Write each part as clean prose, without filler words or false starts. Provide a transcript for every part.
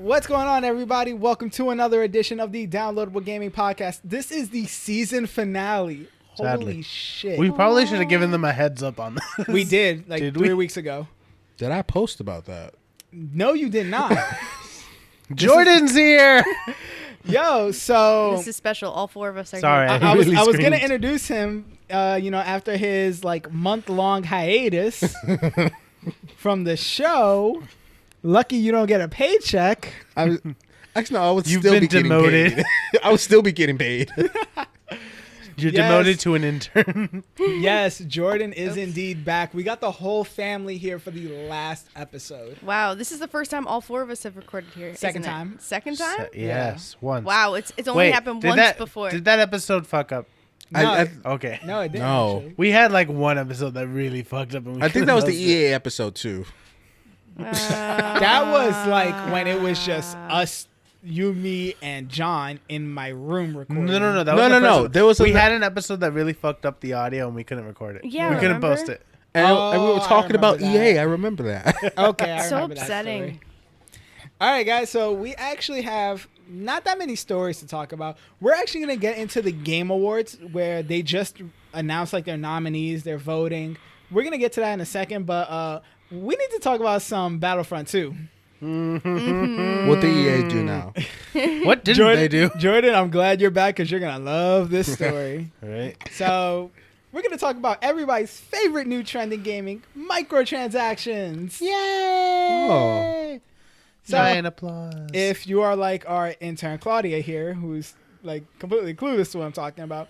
What's going on, everybody? Welcome to another edition of the Downloadable Gaming Podcast. This is the season finale. Sadly. Holy shit. We probably should have given them a heads up on this. We did, like Did 3 we? weeks ago. Did I post about that? No, you did not. Jordan's here. Yo, so This is special. All four of us are Sorry. here. I was really going to screamed. introduce him, after his like month-long hiatus from the show. Lucky you don't get a paycheck. Actually, no, I would You've still been be getting demoted. paid. I would still be getting paid. You're Yes. demoted to an intern. Yes, Jordan is indeed back. We got the whole family here for the last episode. Wow, this is the first time all four of us have recorded here. Second isn't it? time. Second time? Yes, once. Wow, it's only Wait, happened did once that, before. Did that episode fuck up? No, Okay. no, it didn't. No. Actually. We had like one episode that really fucked up. And we I think that was the couldn't post EA episode too. That was like when it was just us, you, me, and John in my room it. recording. No. That No, was no, the no. first- There was we a- had an episode that really fucked up the audio and we couldn't record it. Yeah, we couldn't remember? post it. And we Oh, were I talking about remember that. EA. I remember that. Okay, I So remember that upsetting. story. All right, guys. So we actually have not that many stories to talk about. We're actually going to get into the Game Awards where they just announced like their nominees, they're voting. We're going to get to that in a second, but we need to talk about some Battlefront 2. What did EA do now? What didn't Jordan, they do? Jordan, I'm glad you're back because you're going to love this story. Right. So we're going to talk about everybody's favorite new trend in gaming, microtransactions. Yay! Oh. So Giant applause. if you are like our intern Claudia here, who's like completely clueless to what I'm talking about,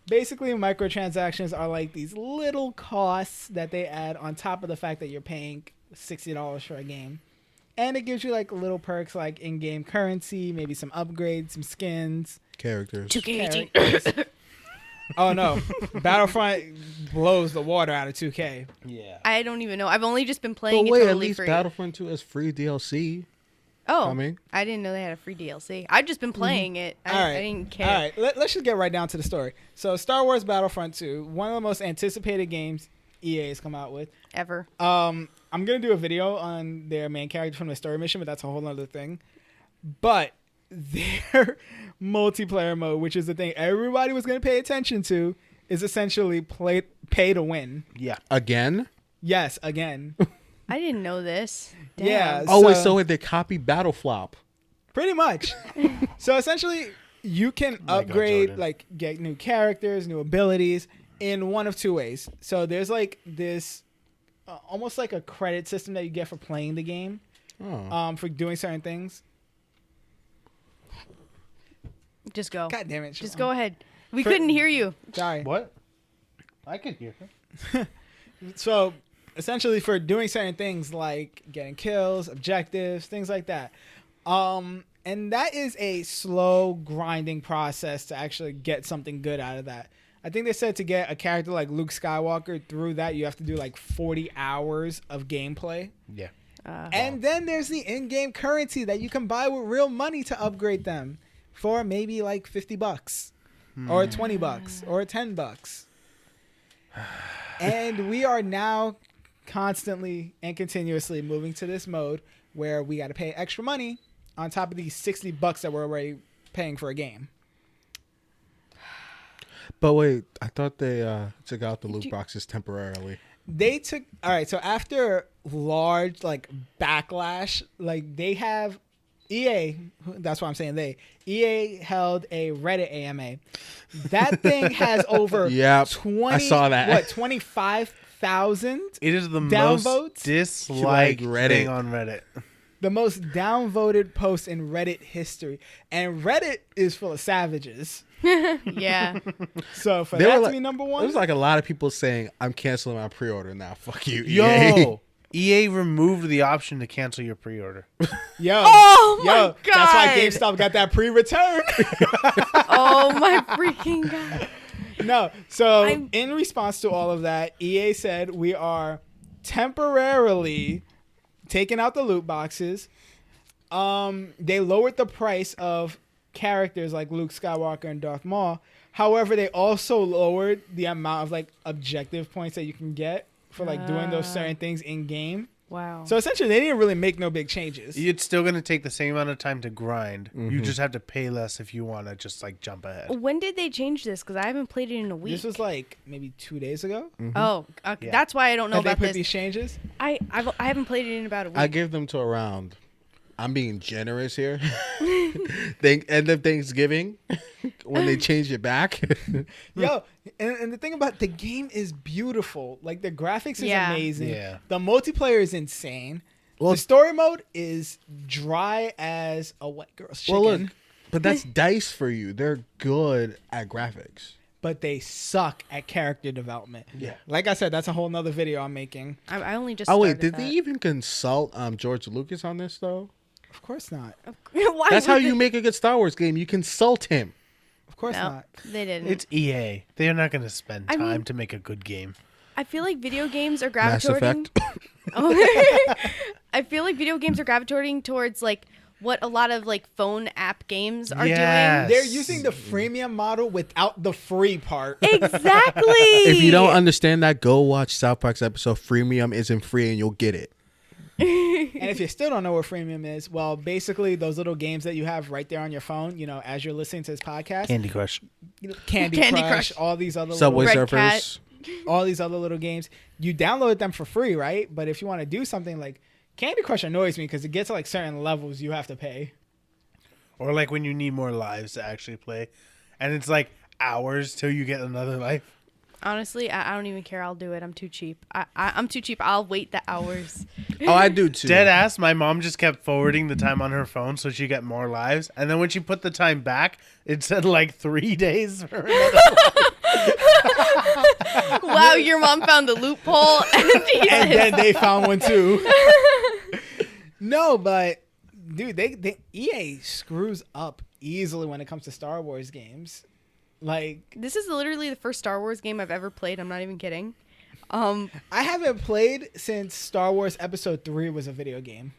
basically microtransactions are like these little costs that they add on top of the fact that you're paying $60 for a game. And it gives you like little perks like in-game currency, maybe some upgrades, some skins. Characters. 2K18. characters. Oh no, Battlefront blows the water out of 2K. yeah. I don't even know. I've only just been But playing it wait, totally at least free. Battlefront 2 has free DLC. Oh, coming. I didn't know they had a free DLC. I've just been playing it. I didn't care. All right, let's just get right down to the story. So Star Wars Battlefront 2, one of the most anticipated games EA has come out with. Ever. I'm going to do a video on their main character from the story mission, but that's a whole other thing. But their multiplayer mode, which is the thing everybody was going to pay attention to, is essentially pay to win. Yeah. Again? Yes, again. I didn't know this. Damn. Yeah. Oh, wait, So- so they copy Battleflop. Pretty much. So essentially, you can God, upgrade, Jordan. like get new characters, new abilities in one of two ways. So there's like this almost like a credit system that you get for playing the game, Oh. for doing certain things. Just go. God damn it. Just Siobhan. go ahead. We For- couldn't hear you. Sorry. What? I could hear him. So essentially for doing certain things like getting kills, objectives, things like that. And that is a slow grinding process to actually get something good out of that. I think they said to get a character like Luke Skywalker through that, you have to do like 40 hours of gameplay. Yeah. And then there's the in-game currency that you can buy with real money to upgrade them for maybe like $50 or $20 or $10. And we are now constantly and continuously moving to this mode where we got to pay extra money on top of these $60 that we're already paying for a game. But wait, I thought they took out the loot boxes temporarily. They took all right. So after large like backlash, like they have EA. That's why I'm saying they. EA held a Reddit AMA. That thing has over Yep, 20. I saw that. What 25,000? It is the Downvotes? most disliked Reddit. thing on Reddit. The most downvoted post in Reddit history, and Reddit is full of savages. Yeah. So for They that were to like- be number There one, was like a lot of people saying, I'm canceling my pre-order now. Fuck you, EA. Yo, EA removed the option to cancel your pre-order. yo, Oh my yo, that's why God. GameStop got that pre-return. Oh my freaking God. No. So I'm- in response to all of that, EA said we are temporarily taking out the loot boxes. They lowered the price of characters like Luke Skywalker and Darth Maul. However, they also lowered the amount of like objective points that you can get for like doing those certain things in game. Wow. So essentially, they didn't really make no big changes. It's still going to take the same amount of time to grind. Mm-hmm. You just have to pay less if you want to just like jump ahead. When did they change this? Because I haven't played it in a week. This was like maybe 2 days ago. Oh, Yeah. that's why I don't know That they about put this. these changes. I haven't played it in about a week. I give them to around. I'm being generous here. End of Thanksgiving when they change it back. Yo, and the thing about the game is beautiful. Like the graphics is Yeah. amazing. Yeah. The multiplayer is insane. Well- the story mode is dry as a wet girl's chicken. Well, look, but that's DICE for you. They're good at graphics. But they suck at character development. Yeah. Like I said, that's a whole nother video I'm making. I only just. Oh wait, started did that. they even consult George Lucas on this though? Of course not. Why That's would how they- you make a good Star Wars game. You consult him. Of course No, not. they didn't. It's EA. They're not going to spend I time mean- to make a good game. I feel like video games are Mass gravitating. Effect. I feel like video games are gravitating towards like what a lot of like phone app games are Yes. They're using the freemium model without the free part. doing. Exactly. If you don't understand that, go watch South Park's episode Freemium Isn't Free and you'll get it. And if you still don't know what freemium is, well, basically those little games that you have right there on your phone, you know, as you're listening to this podcast, Candy Crush. you know, Candy, Candy Crush, Crush. all these other Subway little, Red Cat. Surfers. all these other little games, you download them for free, right? But if you want to do something like Candy Crush annoys me because it gets to like certain levels you have to pay. Or like when you need more lives to actually play. And it's like hours till you get another life. Honestly, I don't even care. I'll do it. I'm too cheap. I'm too cheap. I'll wait the hours. Oh, I do too. Dead ass, my mom just kept forwarding the time on her phone so she got more lives. And then when she put the time back, it said like 3 days for another. Wow, your mom found the loophole. And then they found one too. No, but dude, they EA screws up easily when it comes to Star Wars games. Like This is literally the first Star Wars game I've ever played. I'm not even kidding. I haven't played since Star Wars Episode 3 was a video game.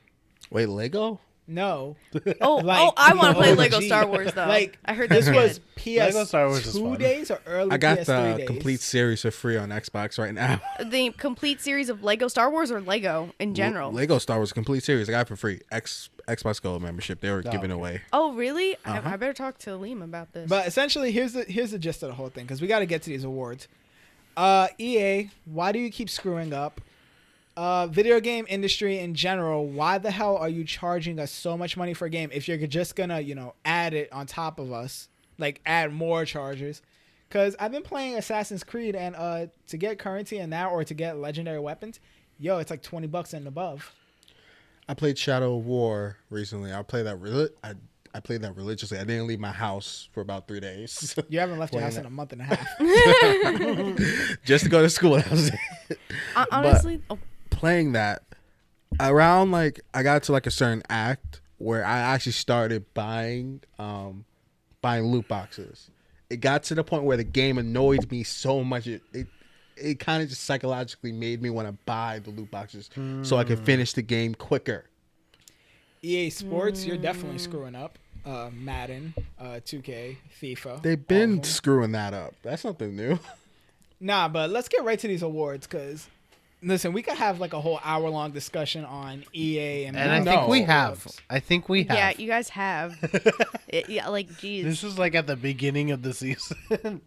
Wait, Lego? No. I want to play Lego OG. Star Wars though. Like I heard this that's was good. Lego Star Wars is PS2 fun. days or early I got PS3 the days. complete series for free on Xbox right now. The complete series of Lego Star Wars or Lego in general. Lego Star Wars complete series. I got it for free. Xbox Gold membership. They were giving okay. away. Oh really? Uh-huh. I better talk to Liam about this. But essentially, here's the gist of the whole thing because we got to get to these awards. EA, why do you keep screwing up? Video game industry in general, why the hell are you charging us so much money for a game if you're just gonna, you know, add it on top of us, like add more charges? Because I've been playing Assassin's Creed and to get currency in that or to get legendary weapons, yo, it's like $20 and above. I played Shadow of War recently. I played that. I played that religiously. I didn't leave my house for about 3 days. You haven't left your house Playing in a month and a half. Just to go to school. That was it. honestly, Playing that around like I got to like a certain act where I actually started buying loot boxes. It got to the point where the game annoyed me so much it kind of just psychologically made me want to buy the loot boxes so I could finish the game quicker. EA Sports, you're definitely screwing up. Madden, 2K, FIFA. They've all been of them. screwing that up. That's nothing new. Nah, but let's get right to these awards because, listen, we could have like a whole hour-long discussion on EA and And I no think we awards. have. I think we have. yeah, you guys have. Yeah, like geez. This is like at the beginning of the season.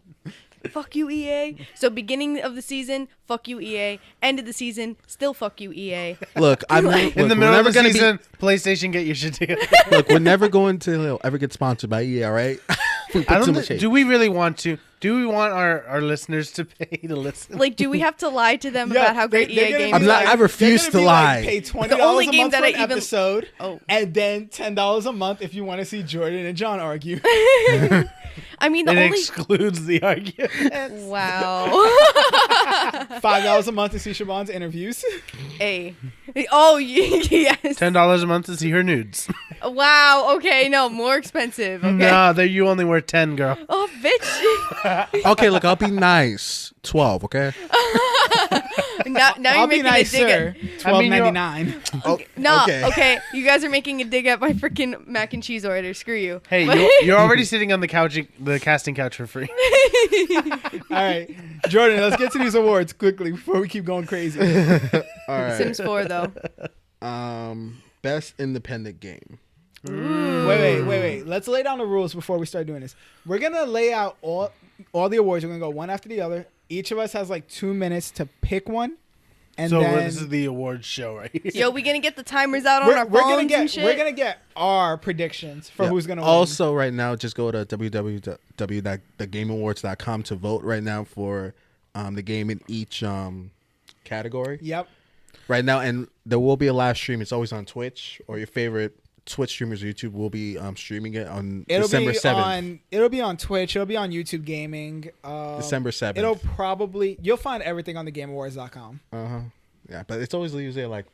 Fuck you, EA. So beginning of the season, fuck you, EA. End of the season, still fuck you, EA. Look, I'm Like- look, In the we're middle of never the gonna season, PlayStation, get your shit together. look, we're never going to ever get sponsored by EA, all right? We put I too don't. much hate. Do we really want to? Do we want our listeners to pay to listen? Like, do we have to lie to them Yeah, about how great they're EA gonna games be I'm not- are? I refuse they're to gonna be lie. Like, pay $20 The only a game month that for I an even- episode, Oh. and then $10 a month if you want to see Jordan and John argue. I mean, the It only. excludes the argument. Wow. $5 a month to see Siobhan's interviews. Hey. Oh, yes. $10 a month to see her nudes. Wow. Okay. No, more expensive. Okay. Nah, there you only worth 10, girl. Oh, bitch. Okay, look, I'll be nice. 12, okay? Now I'll you're be making nice, a dig sir. at. $12.99. Oh, No, okay. You guys are making a dig at my freaking mac and cheese order. Screw you. Hey, But- you're already sitting on the couch, the casting couch for free. All right, Jordan, let's get to these awards quickly before we keep going crazy. All right. Sims 4 though. Best independent game. Wait. Let's lay down the rules before we start doing this. We're gonna lay out all the awards. We're gonna go one after the other. Each of us has like 2 minutes to pick one, and So then this is the awards show, right? Yo, we gonna get the timers out on we're, our we're phones gonna get and shit. we're gonna get our predictions for Yeah. who's gonna win. Also, right now, just go to www.thegameawards.com to vote right now for the game in each category. Yep. Right now, and there will be a live stream. It's always on Twitch, or your favorite Twitch streamers or YouTube will be streaming it on December 7th. It'll be on Twitch. It'll be on YouTube Gaming. December 7th. You'll find everything on thegameawards.com. Uh-huh. Yeah, but it's always usually like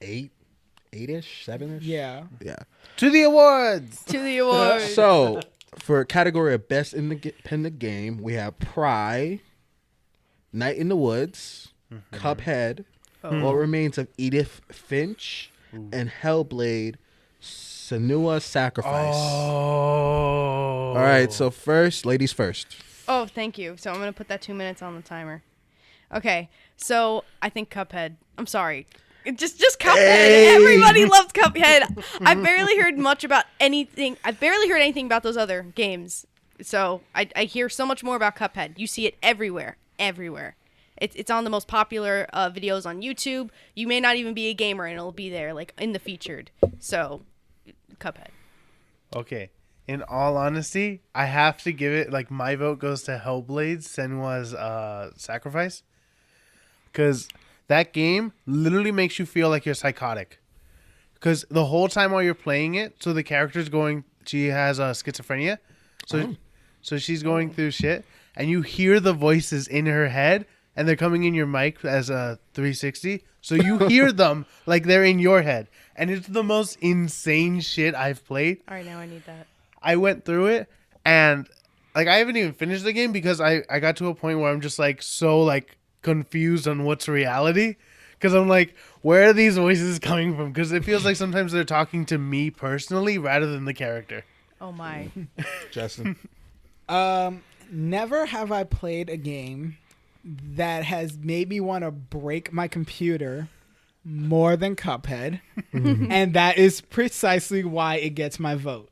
8-ish, 7-ish. Yeah. Yeah. To the awards. To the awards. So, for category of best independent game, we have Pry, Night in the Woods, Cuphead, What Remains of Edith Finch, and Hellblade: Senua's Sacrifice. Oh. All right, so first, ladies first. Oh, thank you. So I'm gonna put that 2 minutes on the timer. Okay, so I think Cuphead. I'm sorry. Just Cuphead. Hey. Everybody loves Cuphead. I barely heard much about anything. I barely heard anything about those other games. So I hear so much more about Cuphead. You see it everywhere. It's on the most popular videos on YouTube. You may not even be a gamer and it'll be there, like in the featured. So, Cuphead. Okay. In all honesty, I have to give it, like, my vote goes to Hellblade: Senua's Sacrifice. Because that game literally makes you feel like you're psychotic. Because the whole time while you're playing it, so the character's she has schizophrenia. So she's going through shit, and you hear the voices in her head, and they're coming in your mic as a 360. So you hear them like they're in your head. And it's the most insane shit I've played. All right, now I need that. I went through it, and like I haven't even finished the game because I got to a point where I'm just like so like confused on what's reality. Because I'm like, where are these voices coming from? Because it feels like sometimes they're talking to me personally rather than the character. Oh my. Justin. Never have I played a game that has made me want to break my computer more than Cuphead. And that is precisely why it gets my vote.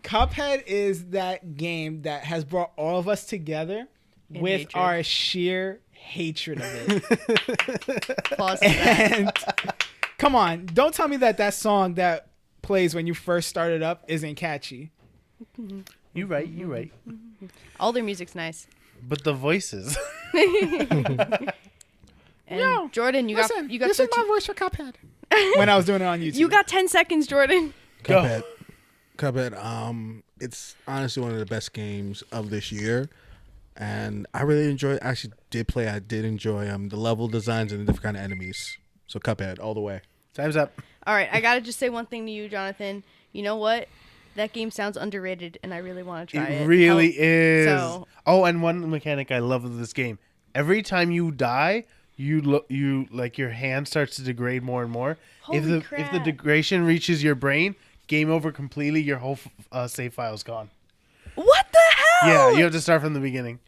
Cuphead is that game that has brought all of us together In with hatred. our sheer hatred of it. Applause to that. And come on, don't tell me that song that plays when you first start it up isn't catchy. You're right. All their music's nice. But the voices. And Jordan, you got this is 13 my voice for Cuphead. When I was doing it on YouTube. You got 10 seconds, Jordan. Cuphead. It's honestly one of the best games of this year. And I really enjoyed I did enjoy the level designs and the different kind of enemies. So Cuphead all the way. Time's up. All right, I got to just say one thing to you, Jonathan. You know what? That game sounds underrated, and I really want to try it. It really Hell- is. So- Oh, and one mechanic I love of this game. Every time you die, you like your hand starts to degrade more and more. If Holy the crap. degradation reaches your brain, game over completely. Your whole save file's gone. What the hell? Yeah, you have to start from the beginning.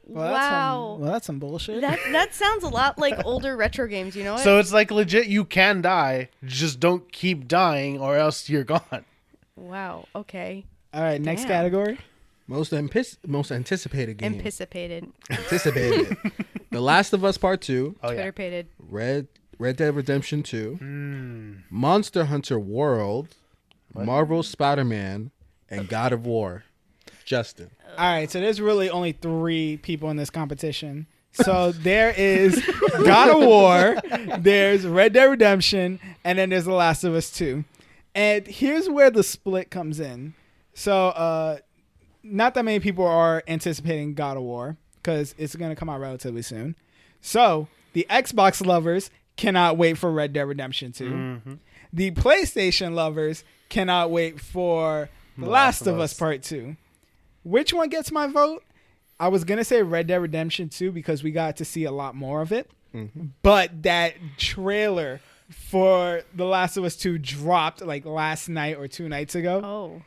Wow. That's some bullshit. That sounds a lot like older retro games, you know what? So it's like legit. You can die, just don't keep dying, or else you're gone. Wow, okay. All right, next Damn. category. Most anticipated game. Anticipated. Anticipated. The Last of Us Part 2, Oh yeah. Twitter-pated. Red Dead Redemption 2, Hmm. Monster Hunter World, Marvel Spider-Man, and God of War. Justin. All right, so there's really only 3 people in this competition. So there is God of War, there's Red Dead Redemption, and then there's The Last of Us 2. And here's where the split comes in. So not that many people are anticipating God of War because it's going to come out relatively soon. So the Xbox lovers cannot wait for Red Dead Redemption 2. Mm-hmm. The PlayStation lovers cannot wait for The Last of Us Part 2. Which one gets my vote? I was going to say Red Dead Redemption 2 because we got to see a lot more of it. but that trailer for The Last of Us 2 dropped like last night or 2 nights ago, Oh.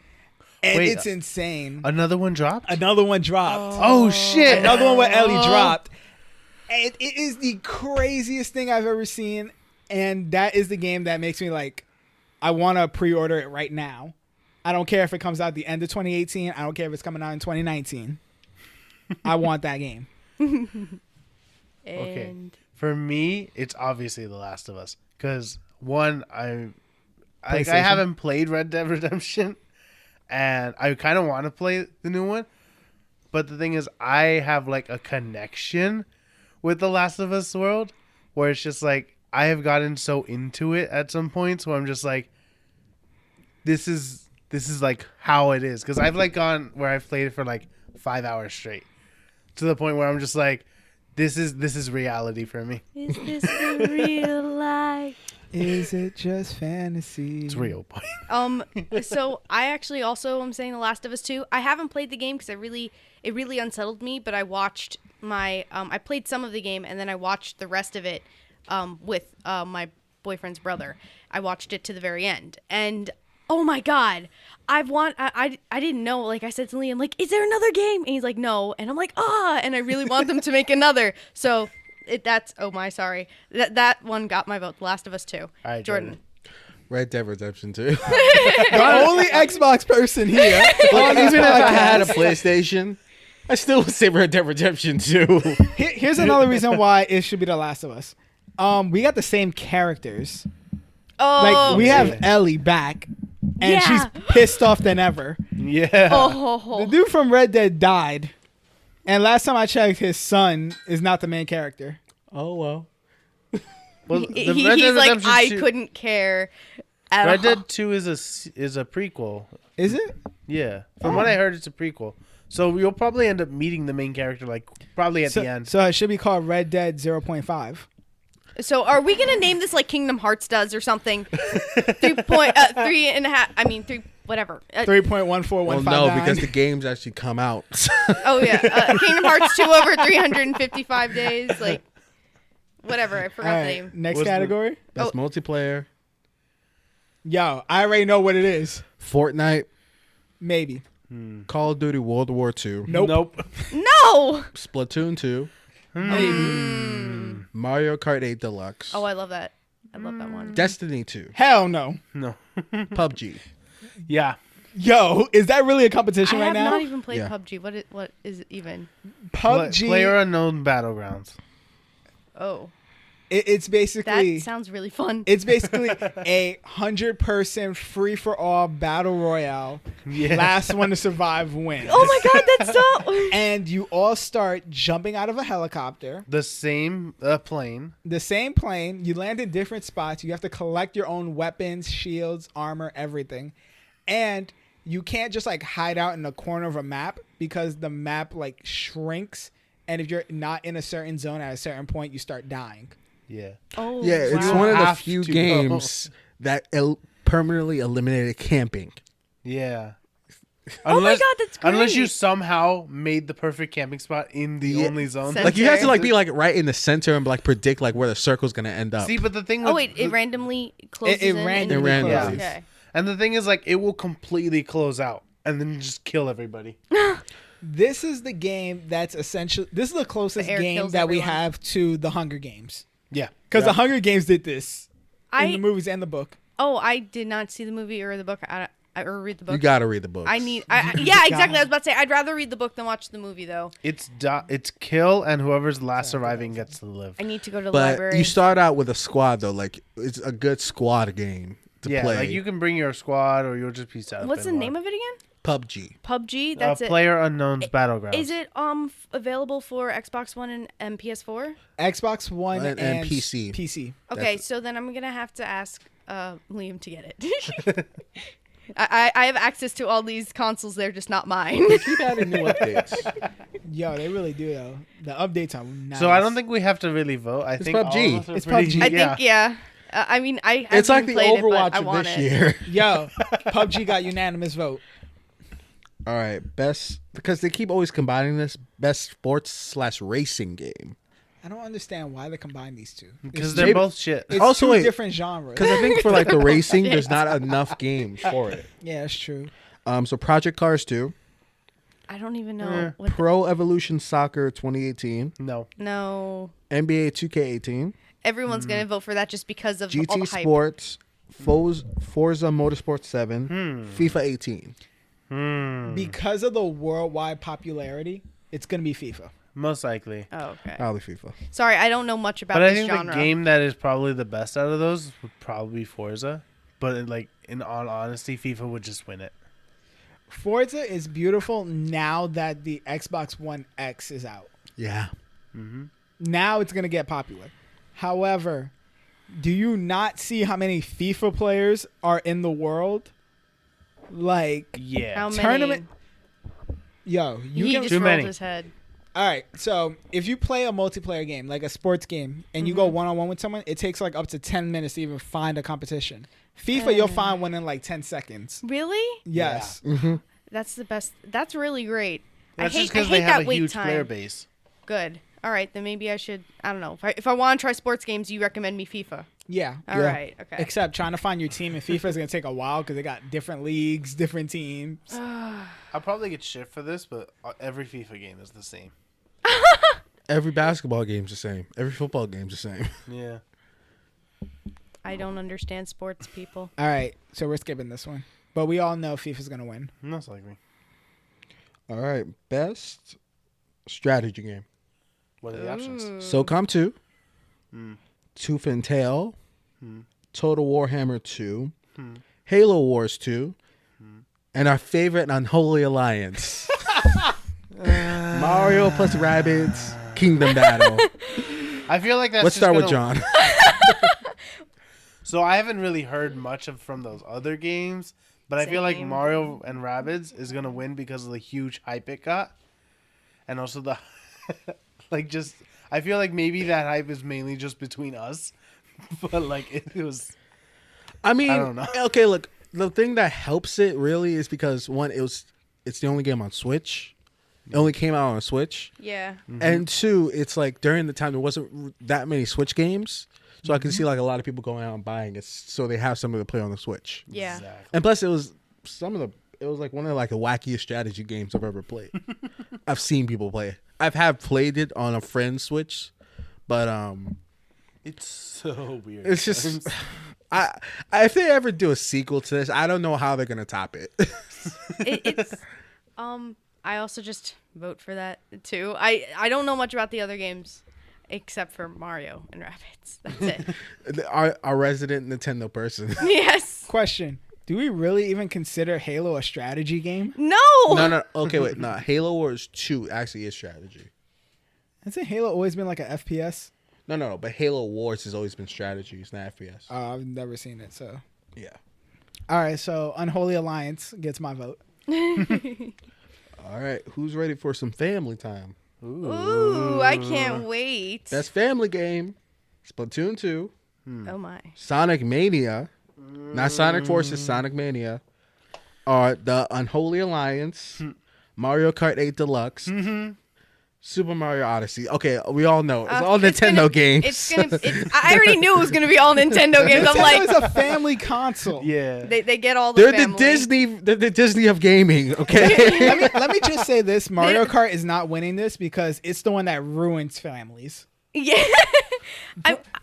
and Wait, it's insane. Another one dropped. Another one dropped. Oh shit! Another one with Ellie dropped. And it is the craziest thing I've ever seen, and that is the game that makes me like, I want to pre-order it right now. I don't care if it comes out the end of 2018. I don't care if it's coming out in 2019. I want that game. Okay. And For me, it's obviously The Last of Us because one, I PlayStation? haven't played Red Dead Redemption, and I kind of want to play the new one. But the thing is, I have like a connection with The Last of Us world where it's just like I have gotten so into it at some points where I'm just like, this is like how it is, because I've like gone where I've played it for like 5 hours straight to the point where I'm just like, this is reality for me. is this the real life? Is it just fantasy? It's real. So I actually also am saying The Last of Us 2. I haven't played the game because it really unsettled me, but I watched I played some of the game and then I watched the rest of it with my boyfriend's brother. I watched it to the very end, and oh my god, I didn't know. Like I said to Liam, like, is there another game? And he's like, no, and I'm like, and I really want them to make another. So that one got my vote. The Last of Us 2. All right, Jordan. Red Dead Redemption 2. The only Xbox person here. Like, even if I had a PlayStation, I still would say Red Dead Redemption 2. Here's another reason why it should be The Last of Us. We got the same characters. Oh, Like we have Ellie back, and Yeah. she's pissed off than ever. Yeah. The dude from Red Dead died, and last time I checked, his son is not the main character. Oh, well. Well, he's Red Dead like, Redemption I 2 couldn't care at Red all. Dead 2 is a prequel. Is it? Yeah. From what I heard, it's a prequel. So you'll probably end up meeting the main character, like, probably at the end. So it should be called Red Dead 0.5. So are we gonna name this like Kingdom Hearts does or something? 3.5. I mean 3. Whatever. 3.14159. Well, no, because the games actually come out. Oh yeah, Kingdom Hearts 2 over 355 days. Like, whatever. I All forgot the right, name. next What's the- category. Best multiplayer. Yo, I already know what it is. Fortnite. Maybe. Call of Duty World War II. Nope. No. Splatoon 2. Maybe. Mario Kart 8 Deluxe. Oh, I love that. I love that one. Destiny 2. Hell no. No. PUBG. Yeah. Yo, is that really a competition I right have now? not even played Yeah. PUBG. What is it even? PUBG. Player Unknown Battlegrounds. Oh, It's that basically sounds really fun. it's basically a 100-person free for all battle royale. Yeah. Last one to survive wins. Oh my god, that's so. And you all start jumping out of a helicopter, The same plane. the same plane. You land in different spots. You have to collect your own weapons, shields, armor, everything. And you can't just like hide out in the corner of a map because the map like shrinks. And if you're not in a certain zone at a certain point, you start dying. Yeah. Oh, Yeah, it's You one of the have few to games that permanently eliminated camping. Yeah. Oh my god, that's great. Unless you somehow made the perfect camping spot in the Yeah. only zone. Center. Like you have to like be like right in the center and like predict like where the circle's gonna end up. See, but the thing with Oh wait, it randomly closes. It in randomly and- closes. Okay. and the thing is, like, it will completely close out and then just kill everybody. This is the game that's essentially. This is the closest The air game kills that we everyone. have to the Hunger Games. Yeah. Because the Hunger Games did this in the I movies and the book. I did not see the movie or the book. Or read the book. You gotta read the books. Yeah, exactly. I was about to say I'd rather read the book than watch the movie though. It's kill, and whoever's last surviving gets to live. I need to go to the But library. you start out with a squad though. Like it's a good squad game to Yeah, play. like you can bring your squad, or you'll just be set up. What's the in name one. of it again? PUBG. PUBG. That's it. Player Unknown's Battlegrounds. Is it available for Xbox One and PS4? Xbox One And PC. PC. Okay, so then I'm gonna have to ask Liam to get it. I have access to all these consoles. They're just not mine. Keep adding new updates. Yo, they really do though. The updates are nice. So I don't think we have to really vote. I think PUBG. all of us are It's pretty- PUBG. I yeah. think yeah. I mean I. It's like the played Overwatch it, but I of want this it. year. Yo, PUBG got unanimous vote. All right, best because they keep always combining this best sports/racing game. I don't understand why they combine these two. Because It's they're two- both shit. It's Also, two wait, different genres. Because I think for like the racing, there's not enough games for it. Yeah, that's true. So Project Cars 2, I don't even know. What Pro Evolution Soccer 2018, No. no. NBA 2K18, Everyone's going to vote for that just because of all GT the hype. Sports, Forza Motorsport 7, FIFA 18. Because of the worldwide popularity, it's gonna be FIFA. Most likely. Oh, okay. Probably FIFA. Sorry, I don't know much about But I this think genre. the game that is probably the best out of those would probably be Forza. But like in all honesty, FIFA would just win it. Forza is beautiful now that the Xbox One X is out. Yeah. Now it's gonna get popular. However, do you not see how many FIFA players are in the world? Like, Yeah. How many? tournament. Yo, you he can. just Too rolled many. his head. All right, so if you play a multiplayer game, like a sports game, and you go one-on-one with someone, it takes like up to 10 minutes to even find a competition. FIFA, you'll find one in like 10 seconds. Really? Yes. That's the best. That's really great. That's I just hate because they that have a wait huge time. player base. Good. All right, then maybe I should. I don't know. If I want to try sports games, you recommend me FIFA. Yeah. All right. Okay. Except trying to find your team in FIFA is going to take a while because they got different leagues, different teams. I'll probably get shit for this, but every FIFA game is the same. Every basketball game's the same. Every football game's the same. Yeah. I don't understand sports people. All right, so we're skipping this one. But we all know FIFA's going to win. Most likely. All right. Best strategy game. What are the options? SOCOM 2, Tooth and Tail, Total Warhammer 2, Halo Wars 2, and our favorite Unholy Alliance. Mario plus Rabbids Kingdom Battle. I feel like that's Let's just start with gonna- John. So I haven't really heard much from those other games, but I feel like Same. Mario and Rabbids is gonna win because of the huge hype it got, and also the like just. I feel like maybe that hype is mainly just between us, but like it was. I mean, I don't know. okay, look, the thing that helps it really is because one, it's the only game on Switch. It only came out on Switch. Yeah. And two, it's like during the time there wasn't that many Switch games. So I can see like a lot of people going out and buying it, so they have something to play on the Switch. Yeah. Exactly. And plus, it was like one of like the wackiest strategy games I've ever played. I've seen people play it. Have played it on a friend's Switch, but It's so weird. it's just I if they ever do a sequel to this, I don't know how they're gonna top it. It's I also just vote for that too. I don't know much about the other games except for Mario and Rabbids. That's it. our resident Nintendo person. Yes. Question. Do we really even consider Halo a strategy game? No. No. Okay, wait. No, Halo Wars 2 actually is strategy. Hasn't Halo always been like a FPS? No. But Halo Wars has always been strategy. It's not FPS. I've never seen it, so. Yeah. All right, so Unholy Alliance gets my vote. All right. Who's ready for some family time? Ooh, I can't wait. Best family game: Splatoon 2, Oh my. Sonic Mania, not Sonic Forces, Sonic Mania, or the Unholy Alliance, Mario Kart 8 Deluxe, Super Mario Odyssey. Okay, we all know it's all Nintendo games. I already knew it was gonna be all Nintendo games. I'm like, Nintendo's a family console. Yeah. they get all the They're family. the Disney. They're the Disney of gaming. Okay. let me just say this: Mario Kart is not winning this because it's the one that ruins families. Yeah.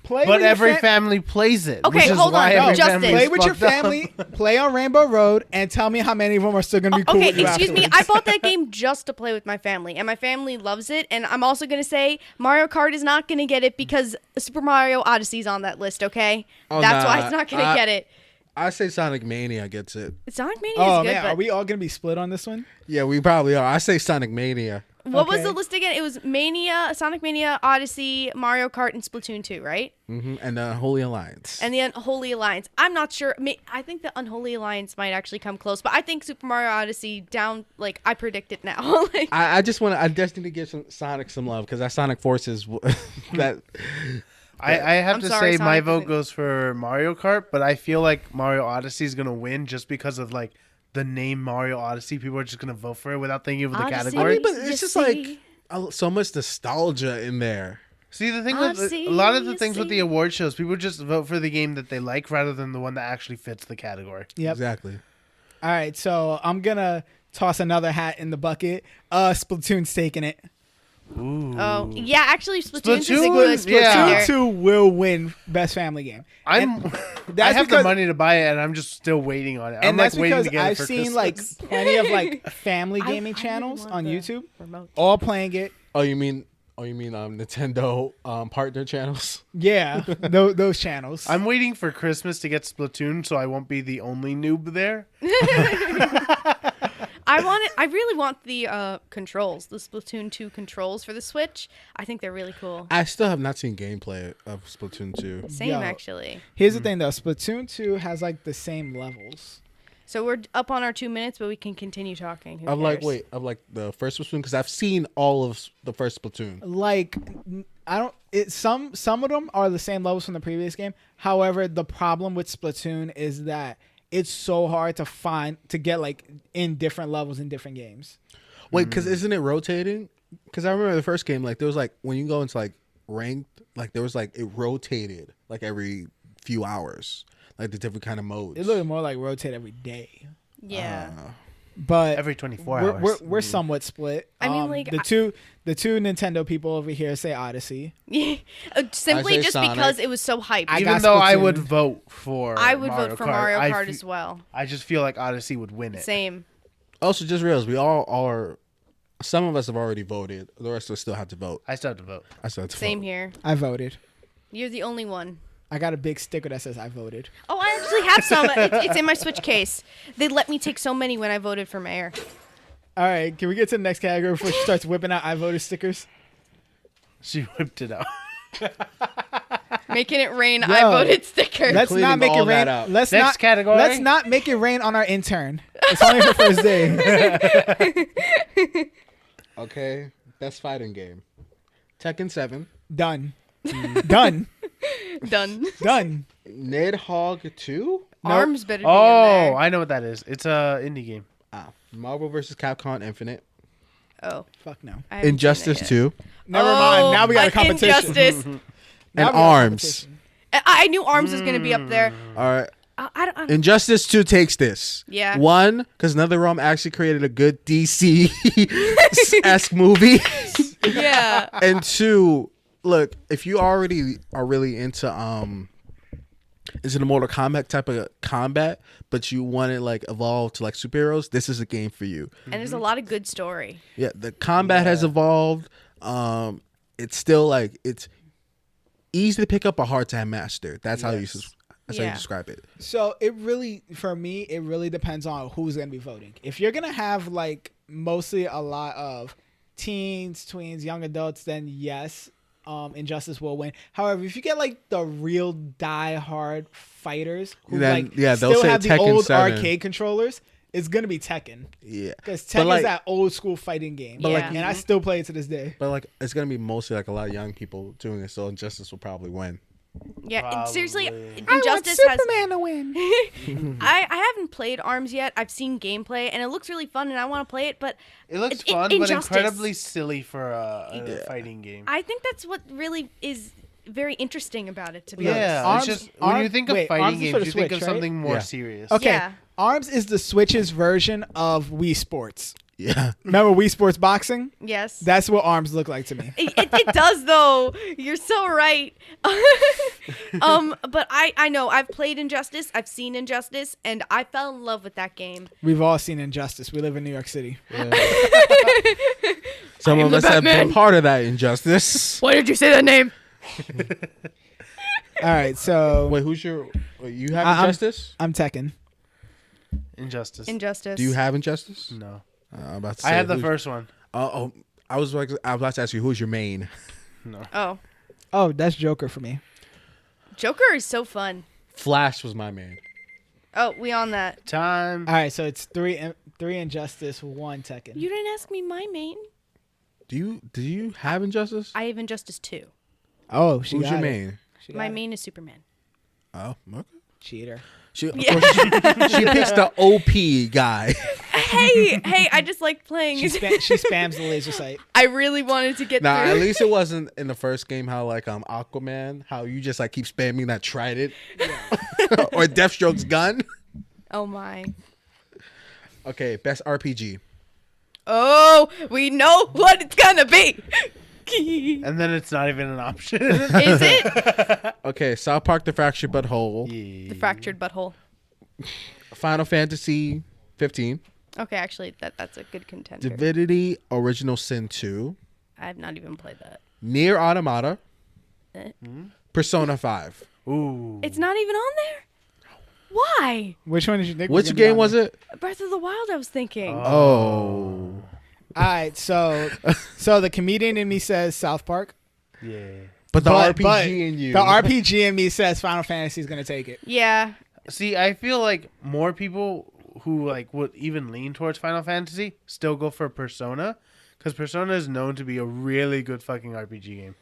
Play But with your every fam- family plays it. Okay, which is hold on, why no, every Justin. family play is with your fucked up. family, play on Rainbow Road, and tell me how many of them are still gonna be cool Okay, with you excuse me. afterwards. I bought that game just to play with my family, and my family loves it. And I'm also gonna say Mario Kart is not gonna get it because Super Mario Odyssey is on that list. Okay, Oh, that's why nah, it's not gonna get it. I say Sonic Mania gets it. Sonic Mania Oh is good, man, but are we all gonna be split on this one? Yeah, we probably are. I say Sonic Mania. what was Okay. the list again? It was Mania, Sonic Mania, Odyssey, Mario Kart, and Splatoon 2, right? And the Unholy Alliance. And the Unholy Alliance. I'm not sure. I think the Unholy Alliance might actually come close, but I think Super Mario Odyssey down. Like I predict it now. Like, I just just need to give Sonic some love because that Sonic Forces that I have I'm to sorry, say my Sonic vote isn't- goes for Mario Kart, but I feel like Mario Odyssey is gonna win just because of like the name Mario Odyssey. People are just gonna vote for it without thinking of the Odyssey. category. but You it's just see? like so much nostalgia in there. See, the thing I'll with see a lot of the you things with the sing. award shows, people just vote for the game that they like rather than the one that actually fits the category. Yep. Exactly. All right, so I'm gonna toss another hat in the bucket. Splatoon's taking it. Ooh. Oh, yeah, actually, Splatoon's is a Splatoon, good yeah. contender. Splatoon 2 will win best family game. I that's have the because- money to buy it, and I'm just still waiting on it. And I'm that's like waiting because to get it I've for seen Christmas. like plenty of like family I gaming really channels want on the YouTube, remote. all playing it. Oh, you mean Nintendo partner channels? Yeah, those channels. I'm waiting for Christmas to get Splatoon, so I won't be the only noob there. I really want the controls, the Splatoon 2 controls for the Switch. I think they're really cool. I still have not seen gameplay of Splatoon 2. Same, Yo. actually. Here's the thing though, Splatoon 2 has like the same levels. So we're up on our 2 minutes, but we can continue talking. Who Of like, cares? wait, of like the first Splatoon, because I've seen all of the first Splatoon. Like I don't it some of them are the same levels from the previous game. However, the problem with Splatoon is that it's so hard to get like in different levels in different games. Wait, because isn't it rotating? Because I remember the first game, like there was like when you go into like ranked, like there was like it rotated like every few hours, like the different kind of modes. It looked more like rotate every day. Yeah. But Every 24 we're, hours. we're somewhat split. I mean, like, the two Nintendo people over here say Odyssey. Simply I say just Sonic. because it was so hyped. I Even got though I Splatoon. would vote for I would vote for Mario I Kart fe- as well. I just feel like Odyssey would win it. Same. Also, just realize we all are. Some of us have already voted. The rest of us still have to vote. I still have to vote. I still have to Same vote. here. I voted. You're the only one. I got a big sticker that says I voted. Oh, I actually have some. It's in my Switch case. They let me take so many when I voted for mayor. All right, can we get to the next category before she starts whipping out I voted stickers? She whipped it out. Making it rain, Yo, I voted sticker. Let's Cleaning not make all it rain. that up. Let's Next not category. Let's not make it rain on our intern. It's only her first day. Okay, best fighting game. Tekken 7. Done. Done. Done. Done. Nidhogg 2. Arms better be in Oh, there. I know what that is. It's a indie game. Marvel vs. Capcom Infinite. Oh. Fuck no. I haven't seen Injustice that yet. 2. Never Oh, mind. Now we got a but competition. Injustice. Now And we got a Arms. competition. I knew Arms was going to be up there. All right. I don't Injustice 2 takes this. Yeah. One, because NetherRealm actually created a good DC-esque movie. yeah. And two, look, if you already are really into the Mortal Kombat type of combat, but you want to like evolve to like superheroes, this is a game for you. And there's a lot of good story. Yeah, the combat has evolved. It's still like it's easy to pick up, but hard to master. That's how you how you Yeah. describe it. So it really, for me, it really depends on who's gonna be voting. If you're gonna have like mostly a lot of teens, tweens, young adults, then yes, Injustice will win. However, if you get like the real die-hard fighters who Then, like yeah, they'll still say have the Tekken old 7. arcade controllers, it's gonna be Tekken. Yeah, Because But, Tekken like- is that old school fighting game. But, like, and I still play it to this day. but like it's gonna be mostly like a lot of young people doing it, so Injustice will probably win. Yeah, and seriously, Probably. Injustice has. to win. I haven't played Arms yet. I've seen gameplay, and it looks really fun, and I want to play it. But It looks It- fun, but Injustice. incredibly silly for a fighting game. I think that's what really is very interesting about it. To be Yeah, Arms- it's just when you Arms- think of wait, fighting Arms is for games, the you think Switch, of right? something more Yeah. serious. Okay, Yeah. Arms is the Switch's version of Wii Sports. Yeah, Remember Wii Sports boxing? honest. Yes. That's what Arms look like to me. It does though. You're so right. But I know I've played Injustice. I've seen Injustice, and I fell in love with that game. We've all seen Injustice. We live in New York City. some I am of the us have been Batman. part of that Injustice. Why did you say that name? All right, so Wait, you have I'm- Injustice? I'm Tekken. Injustice. Injustice. Do you have Injustice? No, I'm about to I say, had the who's- first one. I was about to ask you who's your main. No. Oh, Oh, that's Joker for me. Joker is so fun. Flash was my main. Oh, we on that. Time. All right, so it's three Injustice, one Tekken. You didn't ask me my main. Do you have Injustice? I have Injustice 2. Oh, she Who's got your it. main? She got My it. main is Superman. Oh, okay. Cheater. She, of Yeah. course, she picks the OP guy. Hey, I just like playing. She spams the laser sight. I really wanted to get Nah, through. at least it wasn't in the first game how like Aquaman, how you just like keep spamming that trident or Deathstroke's gun. Oh my. Okay, best RPG. Oh, we know what it's gonna be. And then it's not even an option. Is it? Okay, South Park: The Fractured But Whole, The fractured butthole. Final Fantasy 15, Okay, actually, that's a good contender. Divinity: Original Sin 2, I have not even played that. Nier Automata, Eh. Persona 5. Ooh. It's not even on there. Why? Which one did you think? Which game was it? Breath of the Wild. I was thinking. Oh. All right, so the comedian in me says South Park, Yeah. But the but RPG in you. the RPG in me says Final Fantasy is gonna take it. Yeah. See, I feel like more people who like would even lean towards Final Fantasy still go for Persona, because Persona is known to be a really good fucking RPG game.